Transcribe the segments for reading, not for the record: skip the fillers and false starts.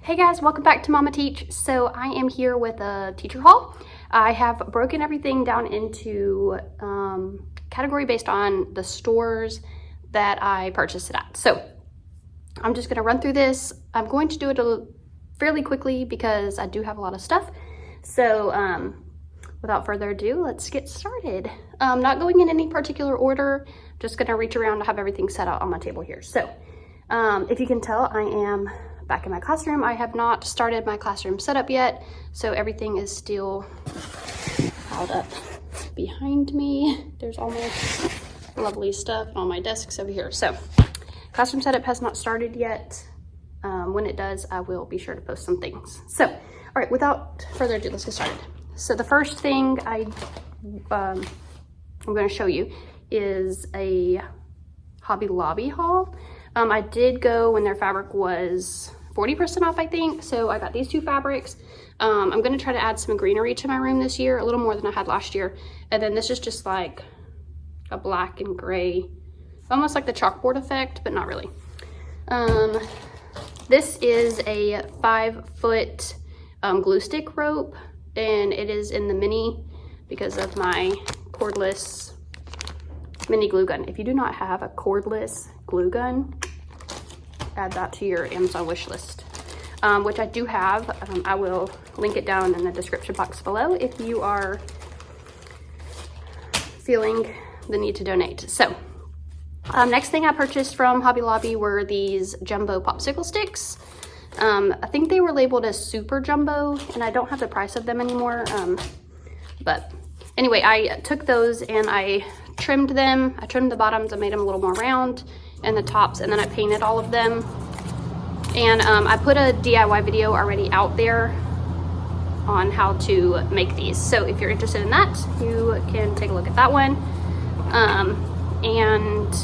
Hey guys, welcome back to Mama Teach. So I am here with a teacher haul. I have broken everything down into category based on the stores that I purchased it at. So I'm just gonna run through this. I'm going to do it fairly quickly because I do have a lot of stuff. So without further ado, let's get started. I'm not going in any particular order, just gonna reach around to have everything set out on my table here. So if you can tell, I am back in my classroom. I have not started my classroom setup yet, so everything is still piled up behind me. There's all my lovely stuff and all my desks over here. So classroom setup has not started yet. When it does, I will be sure to post some things. So, all right, without further ado, let's get started. So the first thing I'm going to show you is a Hobby Lobby haul. I did go when their fabric was 40% off, I think. So I got these two fabrics. I'm going to try to add some greenery to my room this year, a little more than I had last year. And then this is just like a black and gray, almost like the chalkboard effect, but not really. This is a 5-foot glue stick rope, and it is in the mini because of my cordless mini glue gun. If you do not have a cordless glue gun, add that to your Amazon wish list, which I do have. I will link it down in the description box below if you are feeling the need to donate. So next thing I purchased from Hobby Lobby were these jumbo popsicle sticks. I think they were labeled as super jumbo, and I don't have the price of them anymore. But anyway, I took those and I trimmed them. I trimmed the bottoms, I made them a little more round, and the tops, and then I painted all of them. And I put a DIY video already out there on how to make these. So if you're interested in that, you can take a look at that one. And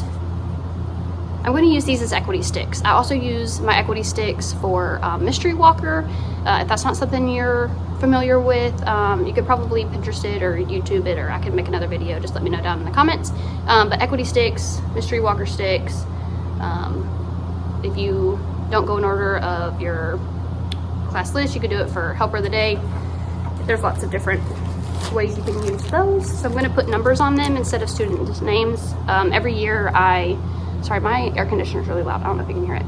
I'm going to use these as equity sticks. I also use my equity sticks for mystery walker. If that's not something you're familiar with, you could probably Pinterest it or YouTube it, or I can make another video. Just let me know down in the comments. But equity sticks, mystery walker sticks, if you don't go in order of your class list, you could do it for helper of the day. There's lots of different ways you can use those. So I'm going to put numbers on them instead of student names. Every year sorry, my air conditioner is really loud. I don't know if you can hear it.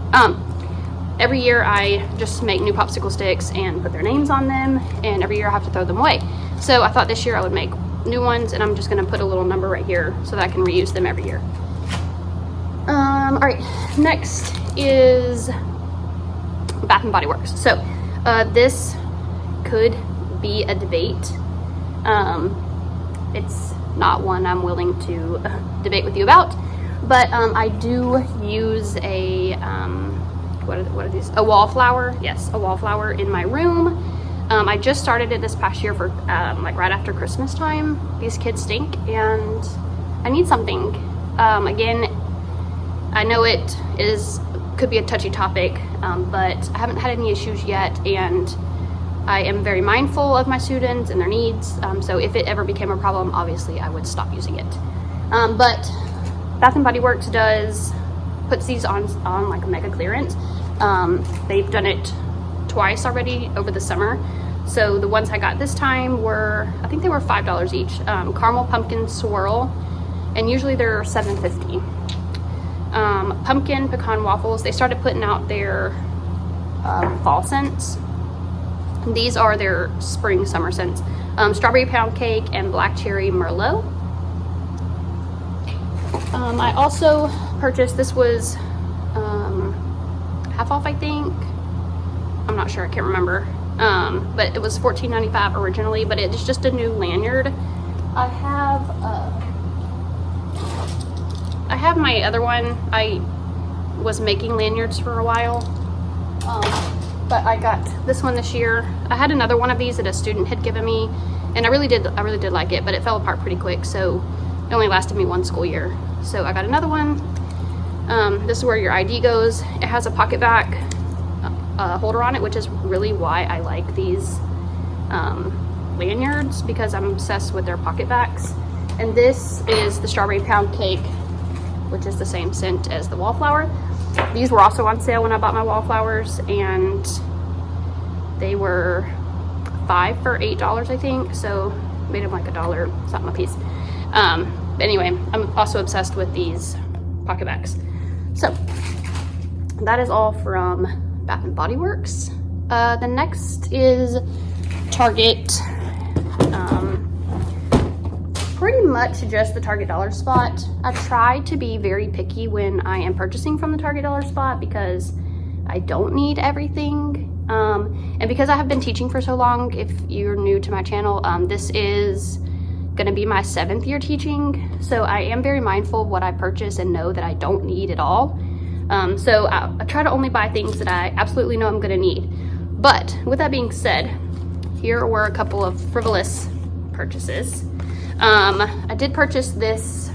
Every year I just make new popsicle sticks and put their names on them, and every year I have to throw them away. So I thought this year I would make new ones, and I'm just going to put a little number right here so that I can reuse them every year. All right, next is Bath and Body Works. So this could be a debate. It's not one I'm willing to debate with you about, but I do use a what are these? A wallflower. Yes, a wallflower in my room. I just started it this past year for like right after Christmas time. These kids stink, and I need something. Again, I know it could be a touchy topic, but I haven't had any issues yet, and I am very mindful of my students and their needs. So if it ever became a problem, obviously I would stop using it. But Bath and Body Works puts these on like a mega clearance. They've done it twice already over the summer. So the ones I got this time were, I think they were $5 each. Caramel pumpkin swirl, and usually they're $7.50. Pumpkin pecan waffles, they started putting out their fall scents. These are their spring summer scents. Strawberry pound cake and black cherry merlot. I also purchased, this was half off, I think. I'm not sure, I can't remember. But it was $14.95 originally, but it's just a new lanyard. I have my other one. I was making lanyards for a while, but I got this one this year. I had another one of these that a student had given me, and I really did like it, but it fell apart pretty quick, so it only lasted me one school year. So I got another one. This is where your ID goes. It has a pocket back holder on it, which is really why I like these lanyards, because I'm obsessed with their pocket backs. And this is the strawberry pound cake, which is the same scent as the wallflower. These were also on sale when I bought my wallflowers, and They were 5 for $8, I think, so made them like $1 something a piece. But anyway, I'm also obsessed with these pocket bags. So that is all from Bath and Body Works. The next is Target. Pretty much just the Target dollar spot. I try to be very picky when I am purchasing from the Target dollar spot because I don't need everything. And because I have been teaching for so long, if you're new to my channel, this is gonna be my 7th year teaching. So I am very mindful of what I purchase and know that I don't need it all. So I try to only buy things that I absolutely know I'm gonna need. But with that being said, here were a couple of frivolous purchases. I did purchase this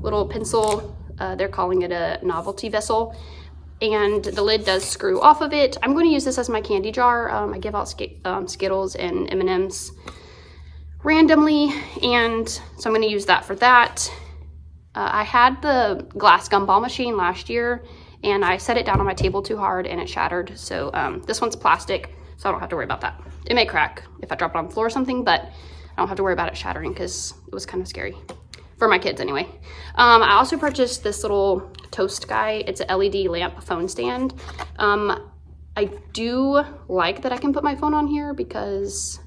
little pencil. They're calling it a novelty vessel, and the lid does screw off of it. I'm going to use this as my candy jar. I give out Skittles and M&Ms randomly, and so I'm going to use that for that. I had the glass gumball machine last year, and I set it down on my table too hard and it shattered. So this one's plastic, so I don't have to worry about that. It may crack if I drop it on the floor or something, but I don't have to worry about it shattering because it was kind of scary for my kids anyway. I also purchased this little toast guy. It's an LED lamp phone stand. I do like that I can put my phone on here because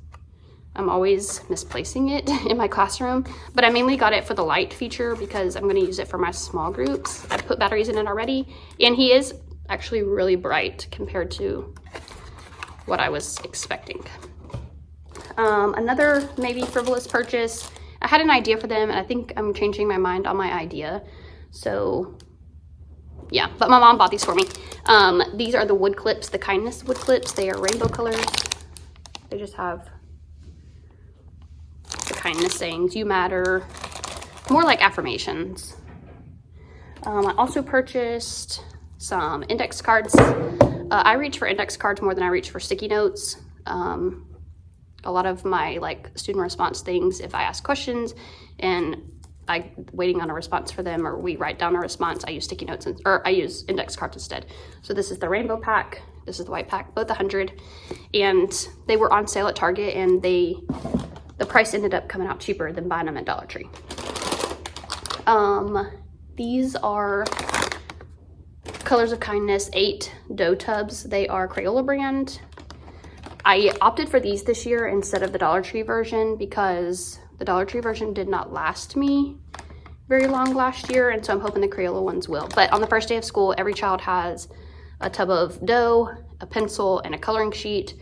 I'm always misplacing it in my classroom, but I mainly got it for the light feature because I'm going to use it for my small groups. I put batteries in it already, and he is actually really bright compared to what I was expecting. Another maybe frivolous purchase. I had an idea for them, and I think I'm changing my mind on my idea. So yeah, but my mom bought these for me. These are the wood clips, the kindness wood clips. They are rainbow colors. They just have the kindness sayings, you matter, more like affirmations. I also purchased some index cards. I reach for index cards more than I reach for sticky notes. A lot of my like student response things, if I ask questions and I waiting on a response for them, or we write down a response, I use sticky notes or I use index cards instead. So this is the rainbow pack, this is the white pack, both 100, and they were on sale at Target, and the price ended up coming out cheaper than buying them at Dollar Tree. These are Colors of Kindness 8 dough tubs. They are Crayola brand. I opted for these this year instead of the Dollar Tree version because the Dollar Tree version did not last me very long last year, and so I'm hoping the Crayola ones will. But on the first day of school, every child has a tub of dough, a pencil, and a coloring sheet,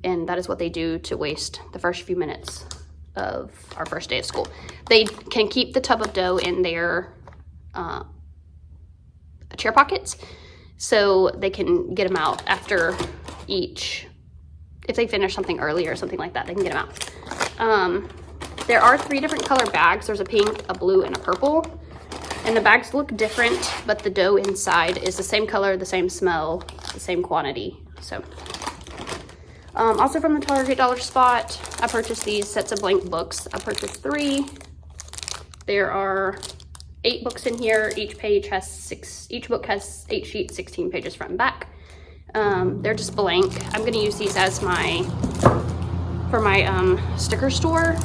and that is what they do to waste the first few minutes of our first day of school. They can keep the tub of dough in their chair pockets, so they can get them out after each. If they finish something early or something like that, they can get them out. There are 3 different color bags. There's a pink, a blue, and a purple. And the bags look different, but the dough inside is the same color, the same smell, the same quantity. So, also from the Target dollar spot, I purchased these sets of blank books. I purchased 3. There are 8 books in here. Each book has 8 sheets, 16 pages front and back. They're just blank. I'm going to use these as for my sticker store.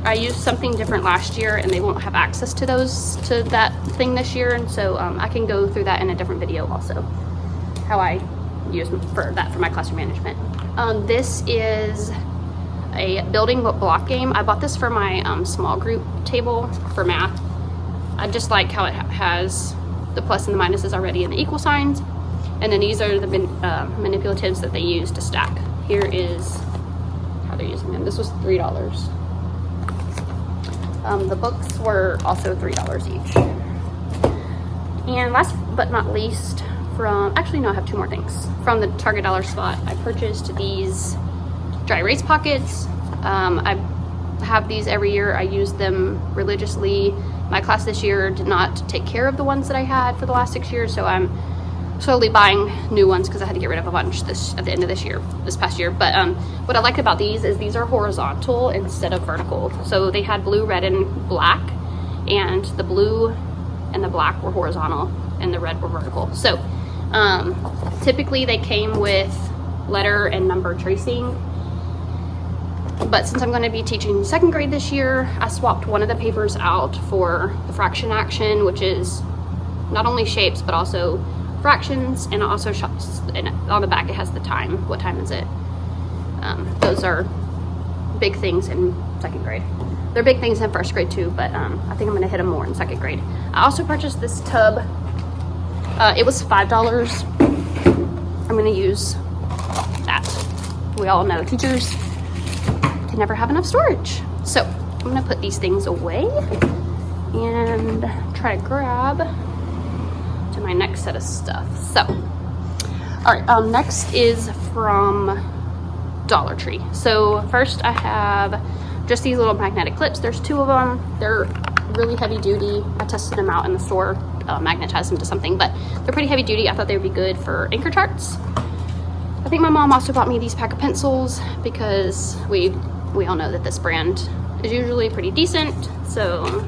I used something different last year, and they won't have access to that thing this year, and so I can go through that in a different video also, how I use for my classroom management. This is a building block game. I bought this for my small group table for math. I just like how it has the plus and the minuses already and the equal signs. And then these are the manipulatives that they use to stack. Here is how they're using them. This was $3. The books were also $3 each. And last but not least, actually no, I have 2 more things. From the Target dollar spot, I purchased these dry erase pockets. I have these every year. I use them religiously. My class this year did not take care of the ones that I had for the last 6 years, so I'm slowly buying new ones because I had to get rid of a bunch at the end of this past year. But what I like about these is these are horizontal instead of vertical. So they had blue, red, and black, and the blue and the black were horizontal and the red were vertical. So typically they came with letter and number tracing. But since I'm going to be teaching 2nd grade this year, I swapped one of the papers out for the fraction action, which is not only shapes but also fractions, and also shows, and on the back it has the time. What time is it? Those are big things in 2nd grade. They're big things in 1st grade too, but I think I'm going to hit them more in 2nd grade. I also purchased this tub. It was $5. I'm going to use that. We all know teachers can never have enough storage. So I'm going to put these things away and try to grab to my next set of stuff. So, all right, next is from Dollar Tree. So first I have just these little magnetic clips. There's 2 of them. They're really heavy duty. I tested them out in the store, magnetized them to something, but they're pretty heavy duty. I thought they would be good for anchor charts. I think my mom also bought me these pack of pencils because we all know that this brand is usually pretty decent. So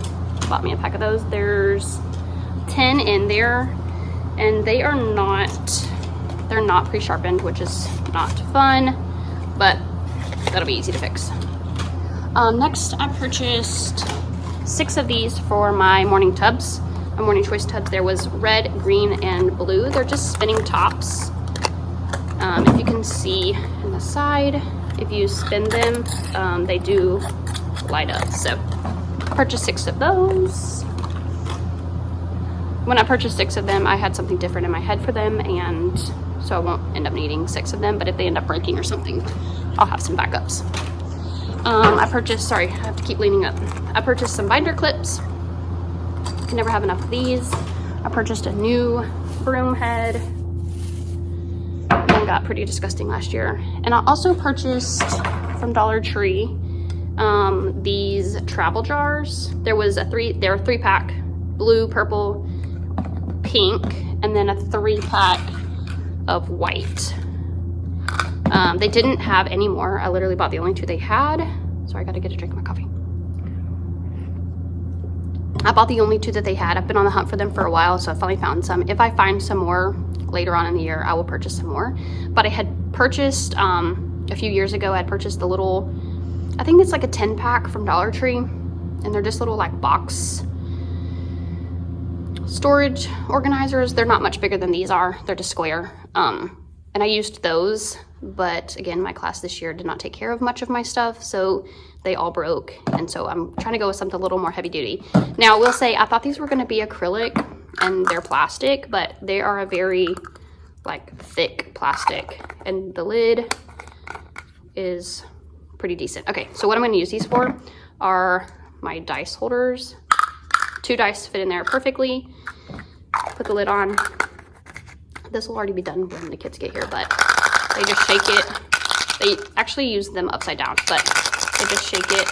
bought me a pack of those. There's 10 in there, and they're not pre-sharpened, which is not fun, but that'll be easy to fix. Next, I purchased 6 of these for my morning tubs, my morning choice tubs. There was red, green, and blue. They're just spinning tops. If you can see on the side, if you spin them, they do light up. So I purchased 6 of those. When I purchased 6 of them, I had something different in my head for them, and so I won't end up needing 6 of them, but if they end up breaking or something, I'll have some backups. I purchased, sorry, I have to keep leaning up. I purchased some binder clips. Can never have enough of these. I purchased a new broom head. One got pretty disgusting last year. And I also purchased from Dollar Tree these travel jars. There were 3-pack, blue, purple, pink, and then a 3-pack of white. They didn't have any more. I literally bought the only 2 they had. Sorry, I gotta get a drink of my coffee. I bought the only 2 that they had. I've been on the hunt for them for a while, so I finally found some. If I find some more later on in the year, I will purchase some more. But I had purchased, a few years ago, I had purchased the little, I think it's like a 10-pack from Dollar Tree. And they're just little like box storage organizers. They're not much bigger than these are. They're just square. And I used those, but again, my class this year did not take care of much of my stuff, so they all broke. And so I'm trying to go with something a little more heavy duty. Now, I will say, I thought these were going to be acrylic and they're plastic, but they are a very like thick plastic, and the lid is pretty decent. Okay, so what I'm going to use these for are my dice holders. 2 dice fit in there perfectly. Put the lid on. This will already be done when the kids get here, but they just shake it. They actually use them upside down, but they just shake it.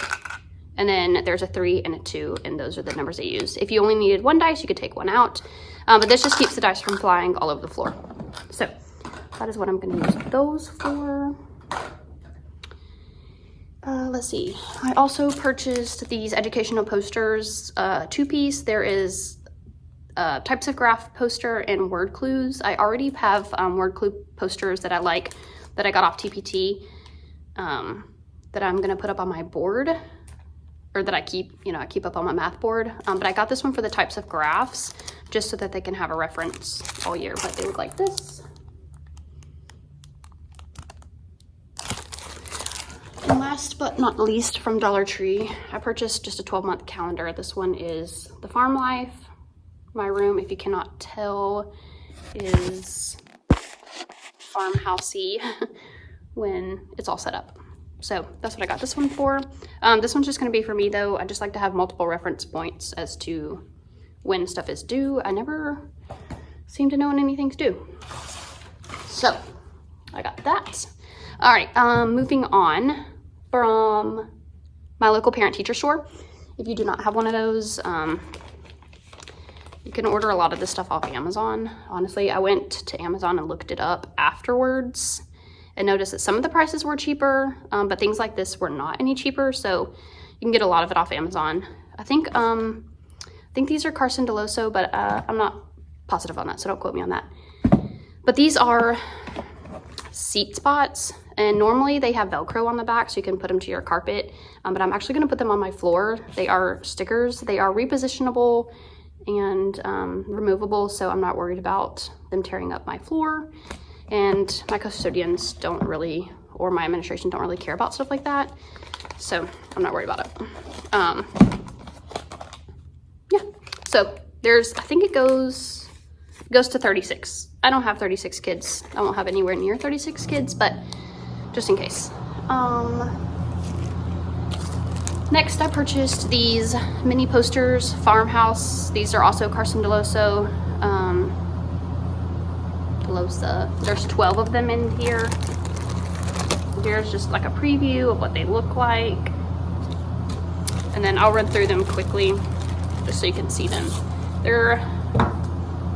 And then there's a 3 and a 2, and those are the numbers they use. If you only needed 1 dice, you could take 1 out. But this just keeps the dice from flying all over the floor. So that is what I'm going to use those for. Let's see. I also purchased these educational posters, 2-piece. There is types of graph poster and word clues. I already have word clue posters that I like, that I got off TPT, that I'm gonna put up on my board, or that I keep up on my math board. But I got this one for the types of graphs, just so that they can have a reference all year. But they look like this. And last but not least, from Dollar Tree, I purchased just a 12-month calendar. This one is the Farm Life. My room, if you cannot tell, is farmhousey when it's all set up. So that's what I got this one for. This one's just going to be for me, though. I just like to have multiple reference points as to when stuff is due. I never seem to know when anything's due. So I got that. All right, moving on from my local parent-teacher store. If you do not have one of those, you can order a lot of this stuff off Amazon. Honestly, I went to Amazon and looked it up afterwards and noticed that some of the prices were cheaper, but things like this were not any cheaper. So you can get a lot of it off Amazon. I think these are Carson Deloso, but I'm not positive on that, so don't quote me on that. But these are seat spots, and normally they have Velcro on the back so you can put them to your carpet, but I'm actually gonna put them on my floor. They are stickers. They are repositionable and removable, so I'm not worried about them tearing up my floor. And my custodians don't really, or my administration don't really care about stuff like that, so I'm not worried about it. Yeah, so there's, I think it goes to 36. I don't have 36 kids. I won't have anywhere near 36 kids, but just in case. Next, I purchased these mini posters, Farmhouse. These are also Carson Deloso. There's 12 of them in here. Here's just like a preview of what they look like. And then I'll run through them quickly just so you can see them. They're,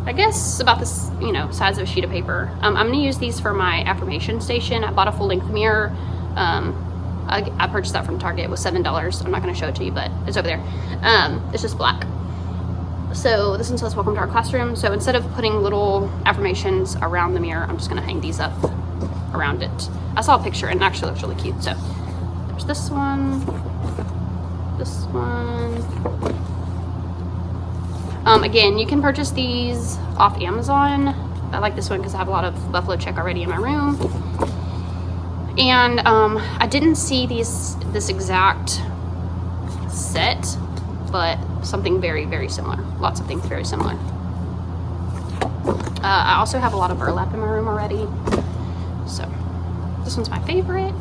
I guess, about this, you know, size of a sheet of paper. I'm gonna use these for my affirmation station. I bought a full length mirror. I purchased that from Target. It was $7. I'm not gonna show it to you, but it's over there. It's just black. So this one says welcome to our classroom. So instead of putting little affirmations around the mirror, I'm just gonna hang these up around it. I saw a picture and it actually looks really cute. So there's this one, this one. Again, you can purchase these off Amazon. I like this one because I have a lot of buffalo check already in my room. And I didn't see this exact set, but something very, very similar. Lots of things very similar. I also have a lot of burlap in my room already. So this one's my favorite.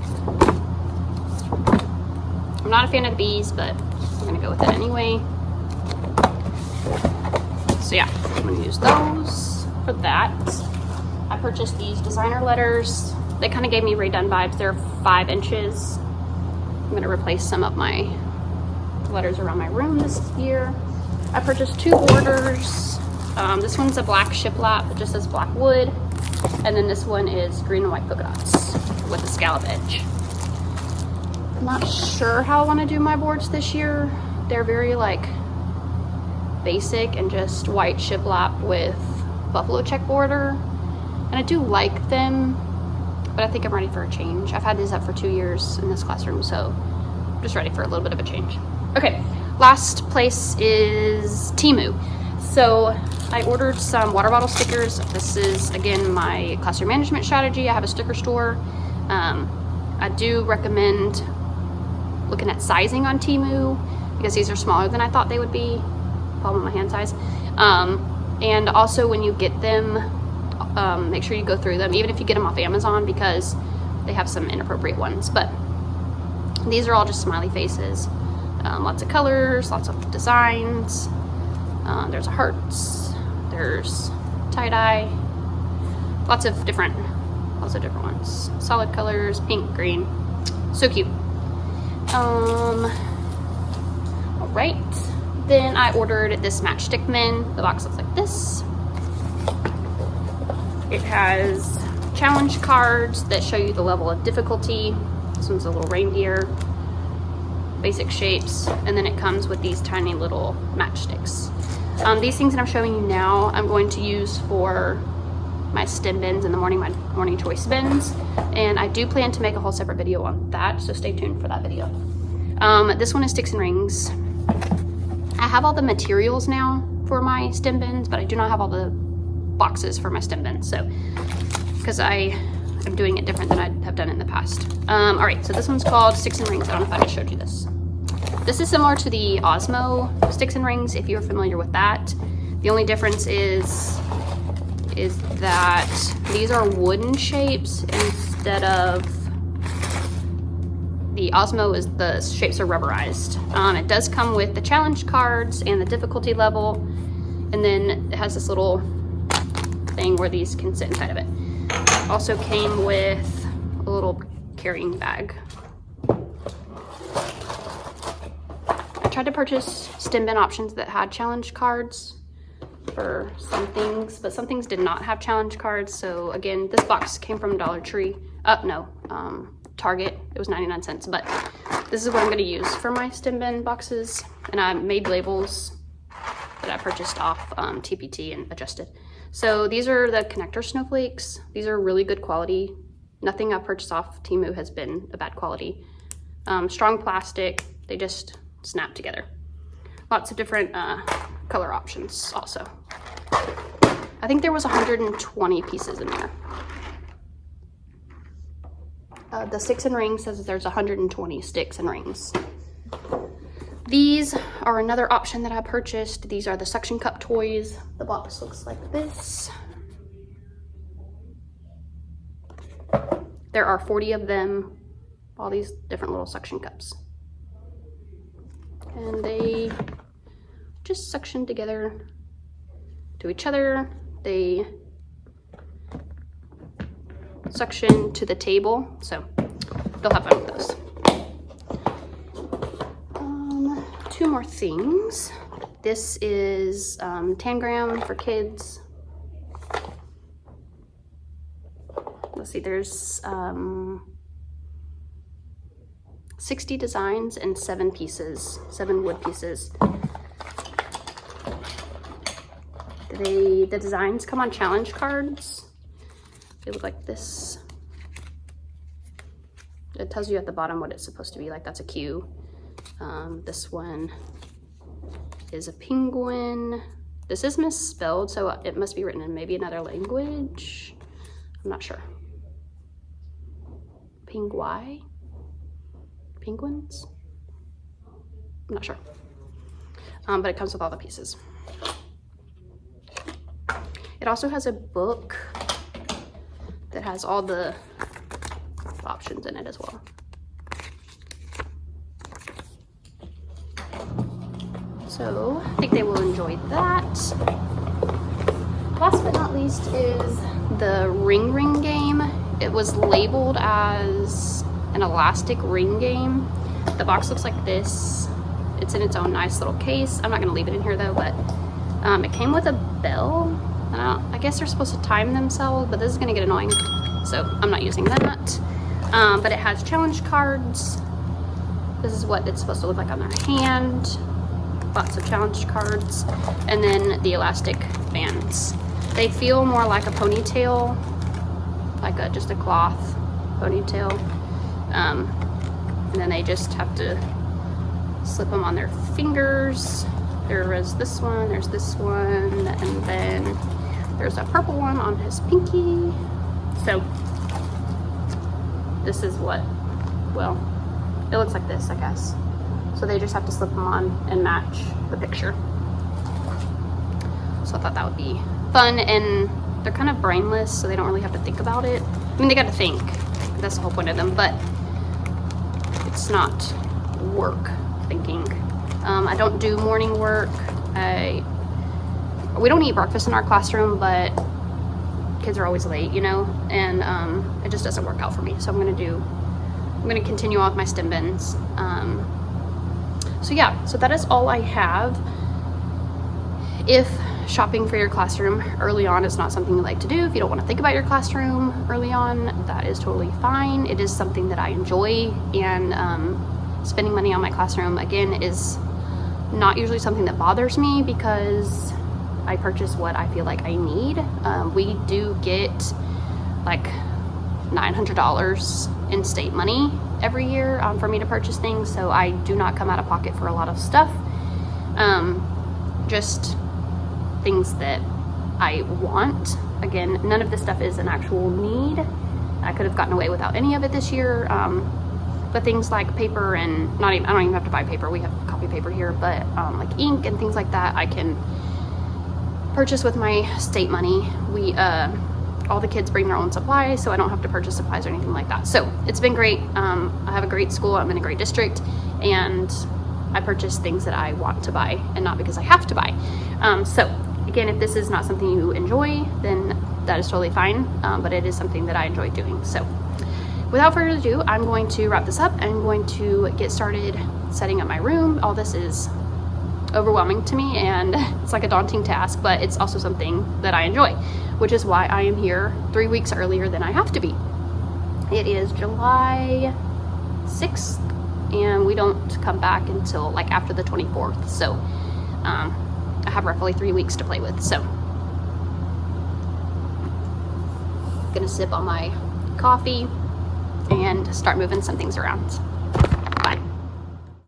I'm not a fan of the bees, but I'm gonna go with it anyway. So yeah, I'm gonna use those for that. I purchased these designer letters. They kind of gave me redone vibes. They're 5 inches. I'm gonna replace some of my letters around my room this year. I purchased 2 borders. This one's a black shiplap. It just says black wood. And then this one is green and white polka dots with a scallop edge. I'm not sure how I want to do my boards this year. They're very like basic and just white shiplap with buffalo check border. And I do like them, but I think I'm ready for a change. I've had these up for 2 years in this classroom, so I'm just ready for a little bit of a change. Okay, last place is TEMU. So I ordered some water bottle stickers. This is, again, my classroom management strategy. I have a sticker store. I do recommend looking at sizing on TEMU because these are smaller than I thought they would be, palm of my hand size. And also when you get them, make sure you go through them, even if you get them off Amazon, because they have some inappropriate ones. But these are all just smiley faces. Lots of colors, lots of designs. There's a hearts, there's tie-dye, lots of different ones. Solid colors, pink, green, so cute. All right, then I ordered this matchstick min. The box looks like this. It has challenge cards that show you the level of difficulty. This one's a little reindeer, basic shapes, and then it comes with these tiny little matchsticks. These things that I'm showing you now, I'm going to use for my STEM bins in the morning, my morning choice bins, and I do plan to make a whole separate video on that, so stay tuned for that video. This one is sticks and rings. I have all the materials now for my STEM bins, but I do not have all the boxes for my STEM bins, so because I am doing it different than I have done in the past. All right, so this one's called Sticks and Rings. I don't know if I just showed you this. This is similar to the Osmo Sticks and Rings, if you're familiar with that. The only difference is that these are wooden shapes instead of the Osmo is the shapes are rubberized. It does come with the challenge cards and the difficulty level, and then it has this little thing where these can sit inside of it. Also came with a little carrying bag. I tried to purchase STEM bin options that had challenge cards for some things, but some things did not have challenge cards. So again, this box came from Dollar Tree. Target. It was 99 cents, but this is what I'm going to use for my STEM bin boxes. And I made labels that I purchased off TPT and adjusted. So these are the connector snowflakes. These are really good quality Nothing I've purchased off TEMU has been a bad quality. Strong plastic, they just snap together. Lots of different color options also. I think there was 120 pieces in there. The sticks and rings says that there's 120 sticks and rings. These are another option that I purchased. These are the suction cup toys. The box looks like this. There are 40 of them, all these different little suction cups. And they just suction together to each other. They suction to the table, so they'll have fun with those. Two more things. This is Tangram for kids. Let's see, there's 60 designs and 7 pieces, 7 wood pieces. The designs come on challenge cards. They look like this. It tells you at the bottom what it's supposed to be like. That's a Q. This one is a penguin. This is misspelled, so it must be written in maybe another language. I'm not sure. Penguin? Penguins? I'm not sure. But it comes with all the pieces. It also has a book that has all the options in it as well. So I think they will enjoy that. Last but not least is the ring game. It was labeled as an elastic ring game. The box looks like this. It's in its own nice little case. I'm not gonna leave it in here though, but it came with a bell. I guess they're supposed to time themselves, but this is gonna get annoying, so I'm not using that. But it has challenge cards. This is what it's supposed to look like on their hand. Lots of challenge cards, and then the elastic bands. They feel more like a ponytail, like just a cloth ponytail. And then they just have to slip them on their fingers. There is this one, there's this one, and then there's a purple one on his pinky. So this is what, well, it looks like this, I guess. So they just have to slip them on and match the picture. So I thought that would be fun, and they're kind of brainless, so they don't really have to think about it. I mean, they got to think. That's the whole point of them, but it's not work thinking. I don't do morning work. We don't eat breakfast in our classroom, but kids are always late, you know, and it just doesn't work out for me. So I'm gonna continue on with my STEM bins. So yeah, so that is all I have. If shopping for your classroom early on is not something you like to do, if you don't want to think about your classroom early on, that is totally fine. It is something that I enjoy, and spending money on my classroom, again, is not usually something that bothers me because I purchase what I feel like I need. We do get like $900 in state money every year for me to purchase things, so I do not come out of pocket for a lot of stuff. Just things that I want. Again, none of this stuff is an actual need. I could have gotten away without any of it this year. But things like paper, and I don't even have to buy paper. We have copy paper here, but like ink and things like that, I can purchase with my state money. All the kids bring their own supplies, so I don't have to purchase supplies or anything like that. So it's been great. I have a great school, I'm in a great district, and I purchase things that I want to buy and not because I have to buy. So again, if this is not something you enjoy, then that is totally fine, but it is something that I enjoy doing. So without further ado, I'm going to wrap this up. I'm going to get started setting up my room. All this is overwhelming to me, and it's like a daunting task, but it's also something that I enjoy, which is why I am here 3 weeks earlier than I have to be. It is July 6th, and we don't come back until like after the 24th. So I have roughly 3 weeks to play with. So I'm gonna sip on my coffee and start moving some things around.